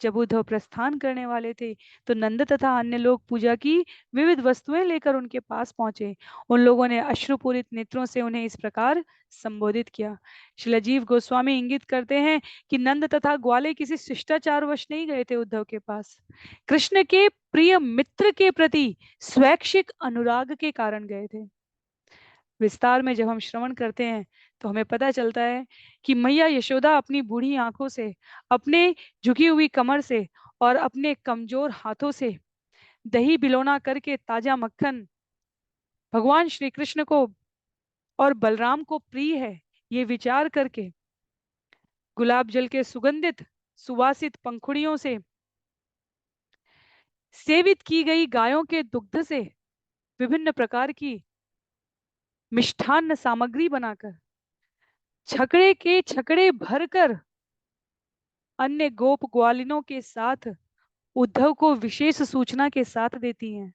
जब उद्धव प्रस्थान करने वाले थे तो नंद तथा अन्य लोग पूजा की विविध वस्तुएं लेकर उनके पास पहुंचे। उन लोगों ने अश्रुपूरित नेत्रों से उन्हें इस प्रकार संबोधित किया। शिलाजीव गोस्वामी इंगित करते हैं कि नंद तथा ग्वाले किसी शिष्टाचारवश नहीं गए थे उद्धव के पास, कृष्ण के प्रिय मित्र के प्रति स्वैच्छिक अनुराग के कारण गए थे। विस्तार में जब हम श्रवण करते हैं तो हमें पता चलता है कि मैया यशोदा अपनी बूढ़ी आंखों से, अपने झुकी हुई कमर से और अपने कमजोर हाथों से दही बिलोना करके ताजा मक्खन भगवान श्री कृष्ण को और बलराम को प्रिय है, ये विचार करके गुलाब जल के सुगंधित सुवासित पंखुड़ियों से सेवित की गई गायों के दुग्ध से विभिन्न प्रकार की मिष्ठान्न सामग्री बनाकर छकड़े के छकड़े भरकर अन्य गोप ग्वालिनों के साथ उद्धव को विशेष सूचना के साथ देती हैं,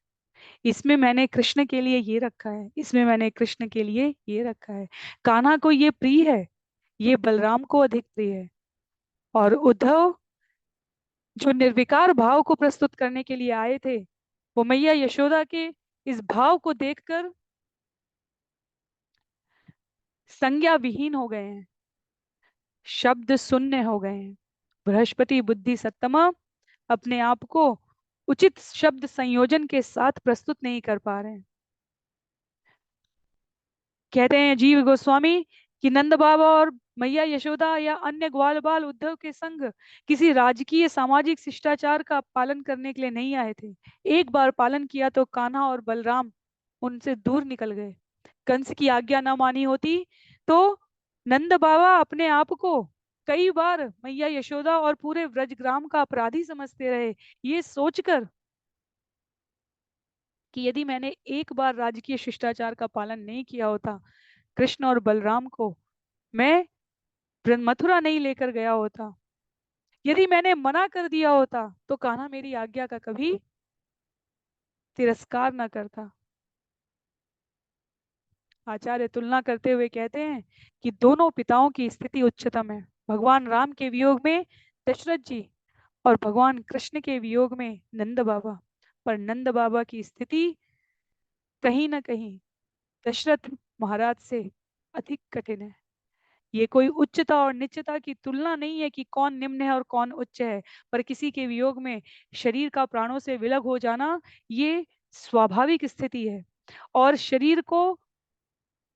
इसमें मैंने कृष्ण के लिए ये रखा है, इसमें मैंने कृष्ण के लिए ये रखा है। कान्हा को ये प्रिय है, ये बलराम को अधिक प्रिय है। और उद्धव जो निर्विकार भाव को प्रस्तुत करने के लिए आए थे, वो मैया यशोदा के इस भाव को देखकर संज्ञा विहीन हो गए हैं, शब्द शून्य हो गए हैं। बृहस्पति बुद्धि सत्तमा अपने आप को उचित शब्द संयोजन के साथ प्रस्तुत नहीं कर पा रहे हैं। कहते हैं जीव गोस्वामी कि नंद बाबा और मैया यशोदा या अन्य ग्वाल बाल उद्धव के संग किसी राजकीय सामाजिक शिष्टाचार का पालन करने के लिए नहीं आए थे। एक बार पालन किया तो कान्हा और बलराम उनसे दूर निकल गए। कंस की आज्ञा न मानी होती तो नंद बाबा अपने आप को कई बार मैया यशोदा और पूरे व्रजग्राम का अपराधी समझते रहे, ये सोचकर कि यदि मैंने एक बार राजकीय शिष्टाचार का पालन नहीं किया होता, कृष्ण और बलराम को मैं मथुरा नहीं लेकर गया होता, यदि मैंने मना कर दिया होता तो कान्हा मेरी आज्ञा का कभी तिरस्कार न करता। आचार्य तुलना करते हुए कहते हैं कि दोनों पिताओं की स्थिति उच्चतम है। भगवान राम के वियोग में दशरथ जी और भगवान कृष्ण के वियोग में नंद बाबा, पर नंद बाबा की स्थिति कहीं ना कहीं दशरथ महाराज से अधिक कठिन है। ये कोई उच्चता और निच्चता की तुलना नहीं है कि कौन निम्न है और कौन उच्च है, पर किसी के वियोग में शरीर का प्राणों से विलग हो जाना ये स्वाभाविक स्थिति है। और शरीर को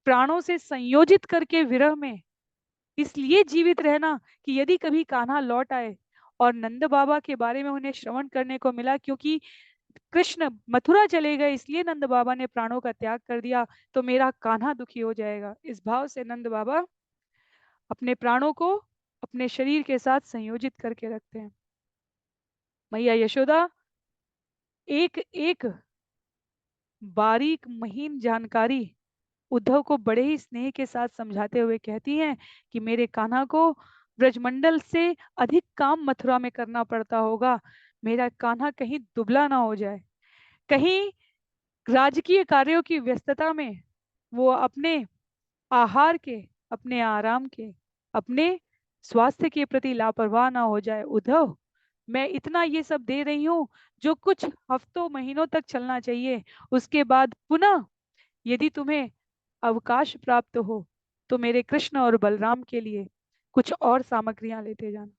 प्राणों से संयोजित करके विरह में इसलिए जीवित रहना कि यदि कभी कान्हा लौट आए। और नंद बाबा के बारे में उन्हें श्रवण करने को मिला, क्योंकि कृष्ण मथुरा चले गए इसलिए नंद बाबा ने प्राणों का त्याग कर दिया, तो मेरा कान्हा दुखी हो जाएगा। इस भाव से नंद बाबा अपने प्राणों को अपने शरीर के साथ संयोजित करके रखते हैं। मैया यशोदा एक एक बारीक महीन जानकारी उद्धव को बड़े ही स्नेह के साथ समझाते हुए कहती हैं कि मेरे कान्हा को ब्रजमंडल से अधिक काम मथुरा में करना पड़ता होगा। मेरा कान्हा कहीं दुबला ना हो जाए, कहीं राजकीय कार्यों की व्यस्तता में वो अपने आहार के, अपने आराम के, अपने स्वास्थ्य के प्रति लापरवाह ना हो जाए। उद्धव, मैं इतना ये सब दे रही हूँ जो कुछ हफ्तों महीनों तक चलना चाहिए। उसके बाद पुनः यदि तुम्हें अवकाश प्राप्त हो तो मेरे कृष्ण और बलराम के लिए कुछ और सामग्रियां लेते जाना।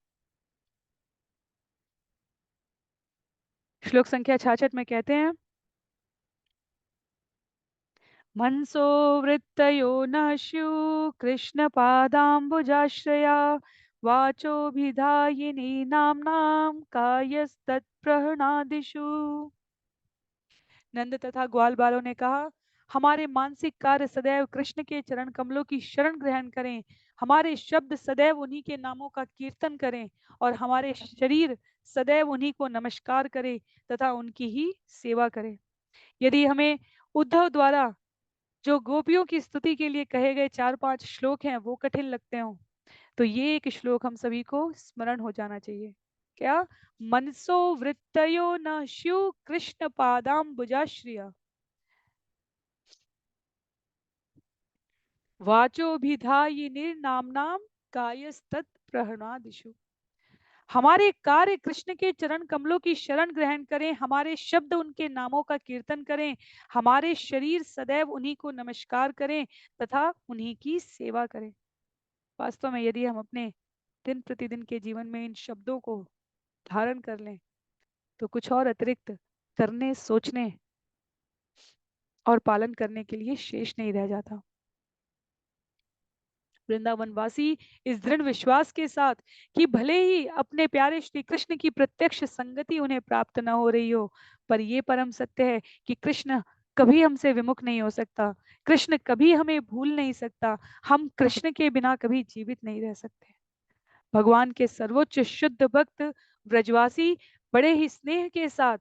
श्लोक संख्या 66 में कहते हैं, मनसो वृत्तयो न स्यु कृष्ण पादाम्बुजाश्रया वाचोभिधायिनी नाम्नां कायस्तत्प्रहृणादिषु। नंद तथा ग्वाल बालों ने कहा, हमारे मानसिक कार्य सदैव कृष्ण के चरण कमलों की शरण ग्रहण करें, हमारे शब्द सदैव उन्हीं के नामों का कीर्तन करें, और हमारे शरीर सदैव उन्हीं को नमस्कार करे तथा उनकी ही सेवा करे। यदि हमें उद्धव द्वारा जो गोपियों की स्तुति के लिए कहे गए 4-5 श्लोक हैं वो कठिन लगते हो, तो ये एक श्लोक हम सभी को स्मरण हो जाना चाहिए। क्या? मनसो वृत्तयो न स्यु कृष्ण पादाम्बुजाश्रिया वाचोभिधायिनीर्नाम्नां कायस्तत् प्रहरणादिषु। हमारे कार्य कृष्ण के चरण कमलों की शरण ग्रहण करें, हमारे शब्द उनके नामों का कीर्तन करें, हमारे शरीर सदैव उन्हीं को नमस्कार करें तथा उन्हीं की सेवा करें। वास्तव में यदि हम अपने दिन प्रतिदिन के जीवन में इन शब्दों को धारण कर लें तो कुछ और अतिरिक्त करने, सोचने और पालन करने के लिए शेष नहीं रह जाता। वृंदावनवासी इस दृढ़ विश्वास के साथ कि भले ही अपने प्यारे श्री कृष्ण की प्रत्यक्ष संगति उन्हें प्राप्त न हो रही हो, पर यह परम सत्य है कि कृष्ण कभी हमसे विमुख नहीं हो सकता, कृष्ण कभी हमें भूल नहीं सकता, हम कृष्ण के बिना कभी जीवित नहीं रह सकते। भगवान के सर्वोच्च शुद्ध भक्त ब्रजवासी बड़े ही स्नेह के साथ,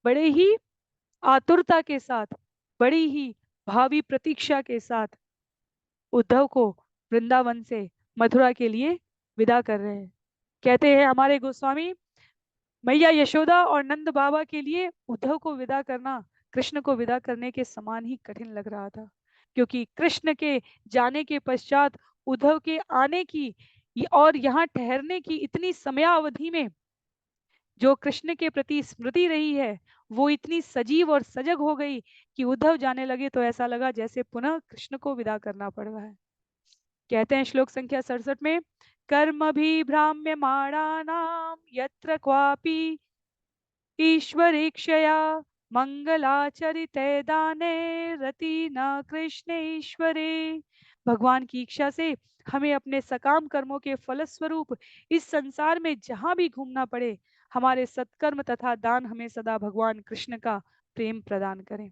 बड़े ही आतुरता के साथ, बड़ी ही भावी प्रतीक्षा के साथ उद्धव को वृंदावन से मथुरा के लिए विदा कर रहे हैं। कहते हैं हमारे गोस्वामी, मैया यशोदा और नंद बाबा के लिए उद्धव को विदा करना कृष्ण को विदा करने के समान ही कठिन लग रहा था, क्योंकि कृष्ण के जाने के पश्चात उद्धव के आने की और यहाँ ठहरने की इतनी समयावधि में जो कृष्ण के प्रति स्मृति रही है वो इतनी सजीव और सजग हो गई कि उद्धव जाने लगे तो ऐसा लगा जैसे पुनः कृष्ण को विदा करना पड़ रहा है। कहते हैं श्लोक संख्या 67 में, कर्म भी भ्राम्य माणानाम यत्र क्वापि ईश्वरेक्षया मंगलाचरिते दाने रति न कृष्ण ईश्वरे। भगवान की इच्छा से हमें अपने सकाम कर्मों के फलस्वरूप इस संसार में जहां भी घूमना पड़े, हमारे सत्कर्म तथा दान हमें सदा भगवान कृष्ण का प्रेम प्रदान करें।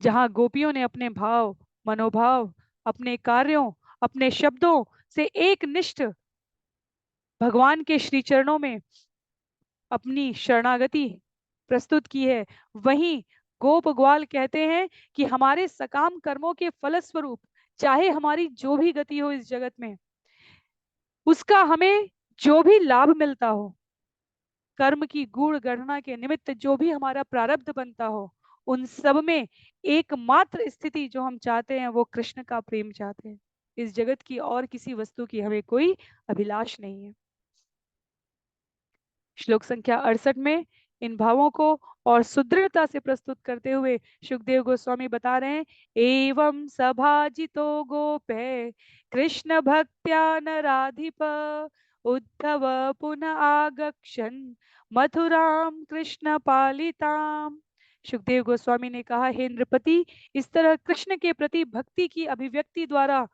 जहां गोपियों ने अपने भाव, मनोभाव, अपने कार्यों, अपने शब्दों से एक निष्ठ भगवान के श्री चरणों में अपनी शरणागति प्रस्तुत की है, वहीं गोप ग्वाल कहते हैं कि हमारे सकाम कर्मों के फलस्वरूप चाहे हमारी जो भी गति हो इस जगत में, उसका हमें जो भी लाभ मिलता हो, कर्म की गूढ़ गणना के निमित्त जो भी हमारा प्रारब्ध बनता हो, उन सब में एकमात्र स्थिति जो हम चाहते हैं वो कृष्ण का प्रेम चाहते हैं। इस जगत की और किसी वस्तु की हमें कोई अभिलाष नहीं है। श्लोक संख्या 68 में इन भावों को और सुदृढ़ता से प्रस्तुत करते हुए सुखदेव गोस्वामी बता रहे हैं, एवं सभाजितो गोपे कृष्ण भक्त्या नराधिप उद्धव पुनः आगक्षन मथुराम कृष्ण पालिताम। सुखदेव गोस्वामी ने कहा, हे नृपति, इस तरह कृष्ण के प्रति भक्ति की अभिव्यक्ति द्वारा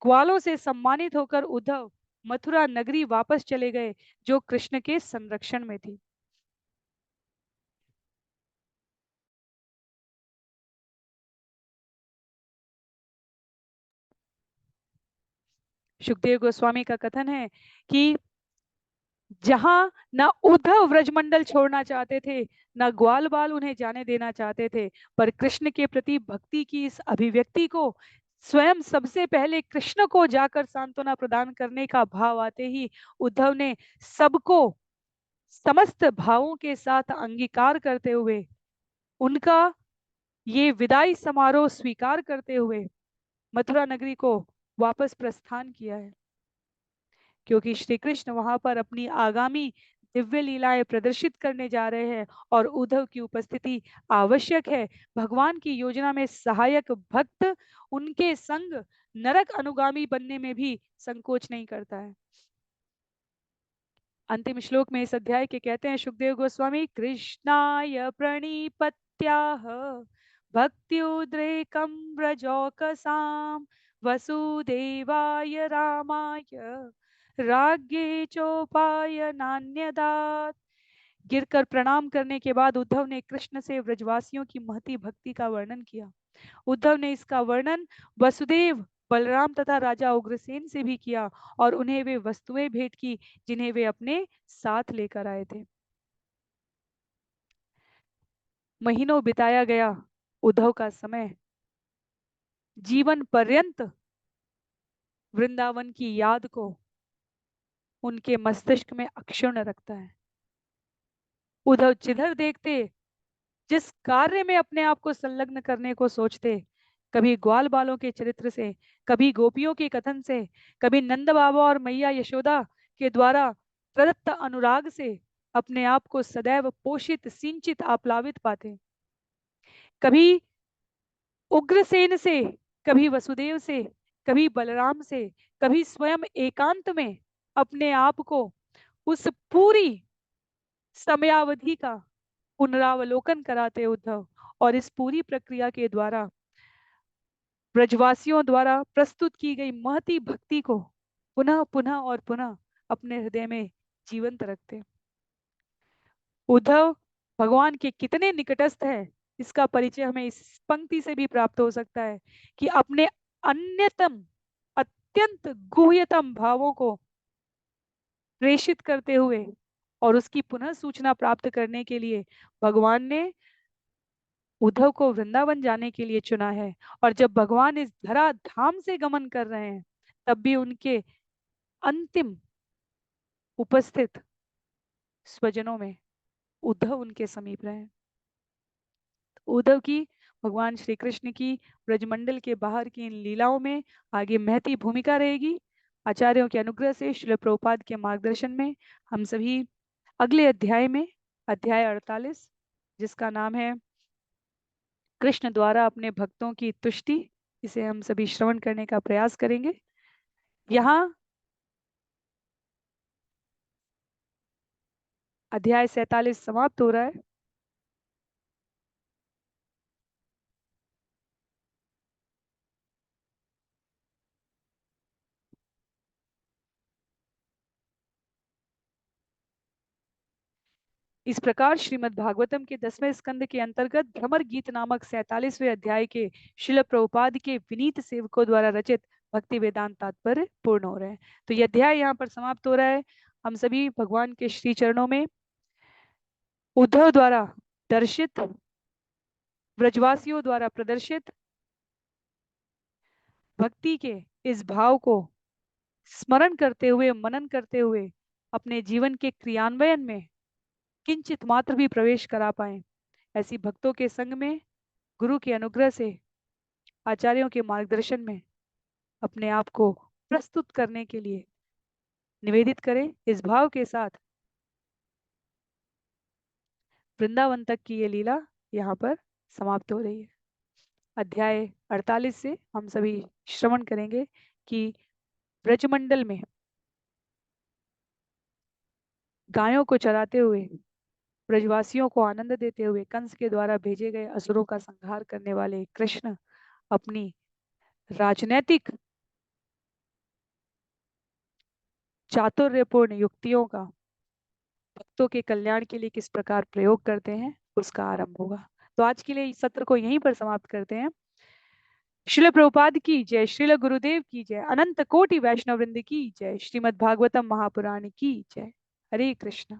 ग्वालों से सम्मानित होकर उद्धव मथुरा नगरी वापस चले गए जो कृष्ण के संरक्षण में थी। सुखदेव गोस्वामी का कथन है कि जहां न उद्धव व्रजमंडल छोड़ना चाहते थे, न ग्वाल बाल उन्हें जाने देना चाहते थे, पर कृष्ण के प्रति भक्ति की इस अभिव्यक्ति को स्वयं सबसे पहले कृष्ण को जाकर सांत्वना प्रदान करने का भाव आते ही उद्धव ने सबको समस्त भावों के साथ अंगीकार करते हुए उनका ये विदाई समारोह स्वीकार करते हुए मथुरा नगरी को वापस प्रस्थान किया है, क्योंकि श्री कृष्ण वहां पर अपनी आगामी दिव्य लीलाएं प्रदर्शित करने जा रहे हैं और उद्धव की उपस्थिति आवश्यक है। भगवान की योजना में सहायक भक्त उनके संग नरक अनुगामी बनने में भी संकोच नहीं करता है। अंतिम श्लोक में इस अध्याय के कहते हैं सुखदेव गोस्वामी, कृष्णाय प्रणिपत्याह भक्त्युद्रेकं व्रजौकसाम वसुदेवाय रामाय राज्ञे चोपाय नान्यदात्। गिरकर प्रणाम करने के बाद उद्धव ने कृष्ण से व्रजवासियों की महती भक्ति का वर्णन किया। उद्धव ने इसका वर्णन वसुदेव, बलराम तथा राजा उग्रसेन से भी किया और उन्हें वे वस्तुएं भेंट की जिन्हें वे अपने साथ लेकर आए थे। महीनों बिताया गया उद्धव का समय जीवन पर्यंत वृंदावन की याद को उनके मस्तिष्क में अक्षुण्ण रखता है। उद्धव जिधर देखते, जिस कार्य में अपने आप को संलग्न करने को सोचते, कभी ग्वाल बालों के चरित्र से, कभी गोपियों के कथन से, कभी नंद बाबा और मैया यशोदा के द्वारा प्रदत्त अनुराग से अपने आप को सदैव पोषित, सिंचित, आप्लावित पाते। कभी उग्रसेन से, कभी वसुदेव से, कभी बलराम से, कभी स्वयं एकांत में अपने आप को उस पूरी समयावधि का पुनरावलोकन कराते उद्धव, और इस पूरी प्रक्रिया के द्वारा ब्रजवासियों द्वारा प्रस्तुत की गई महती भक्ति को पुनः पुनः और पुनः अपने हृदय में जीवंत रखते। उद्धव भगवान के कितने निकटस्थ है, इसका परिचय हमें इस पंक्ति से भी प्राप्त हो सकता है कि अपने अन्यतम अत्यंत गुह्यतम भावों को प्रेषित करते हुए और उसकी पुनः सूचना प्राप्त करने के लिए भगवान ने उद्धव को वृंदावन जाने के लिए चुना है। और जब भगवान इस धरा धाम से गमन कर रहे हैं, तब भी उनके अंतिम उपस्थित स्वजनों में उद्धव उनके समीप रहे। उद्धव की भगवान श्री कृष्ण की ब्रजमंडल के बाहर की इन लीलाओं में आगे महती भूमिका रहेगी। आचार्यों के अनुग्रह से, श्रील प्रभुपाद के मार्गदर्शन में हम सभी अगले अध्याय में, अध्याय 48, जिसका नाम है कृष्ण द्वारा अपने भक्तों की तुष्टि, इसे हम सभी श्रवण करने का प्रयास करेंगे। यहाँ अध्याय 47 समाप्त हो रहा है। इस प्रकार श्रीमद् भागवतम के 10वें स्कंद के अंतर्गत भ्रमर गीत नामक 47वें अध्याय के श्रील प्रभुपाद के विनीत सेवकों द्वारा रचित भक्ति वेदांत तात्पर्य पूर्ण हो रहे हैं। तो यह अध्याय यहाँ पर समाप्त हो रहा है। हम सभी भगवान के श्री चरणों में उद्धव द्वारा दर्शित, ब्रजवासियों द्वारा प्रदर्शित भक्ति के इस भाव को स्मरण करते हुए, मनन करते हुए अपने जीवन के क्रियान्वयन में किंचित मात्र भी प्रवेश करा पाए, ऐसी भक्तों के संग में गुरु के अनुग्रह से, आचार्यों के मार्गदर्शन में अपने आप को प्रस्तुत करने के लिए निवेदित करें। इस भाव के साथ वृंदावन तक की ये लीला यहाँ पर समाप्त हो रही है। अध्याय 48 से हम सभी श्रवण करेंगे कि ब्रजमंडल में गायों को चराते हुए, ब्रजवासियों को आनंद देते हुए, कंस के द्वारा भेजे गए असुरों का संहार करने वाले कृष्ण अपनी राजनैतिक चातुर्यपूर्ण युक्तियों का भक्तों के कल्याण के लिए किस प्रकार प्रयोग करते हैं, उसका आरंभ होगा। तो आज के लिए इस सत्र को यहीं पर समाप्त करते हैं। श्रील प्रभुपाद की जय, श्रील गुरुदेव की जय, अनंत कोटि वैष्णव वृंद की जय, श्रीमद् भागवतम महापुराण की जय। हरे कृष्ण।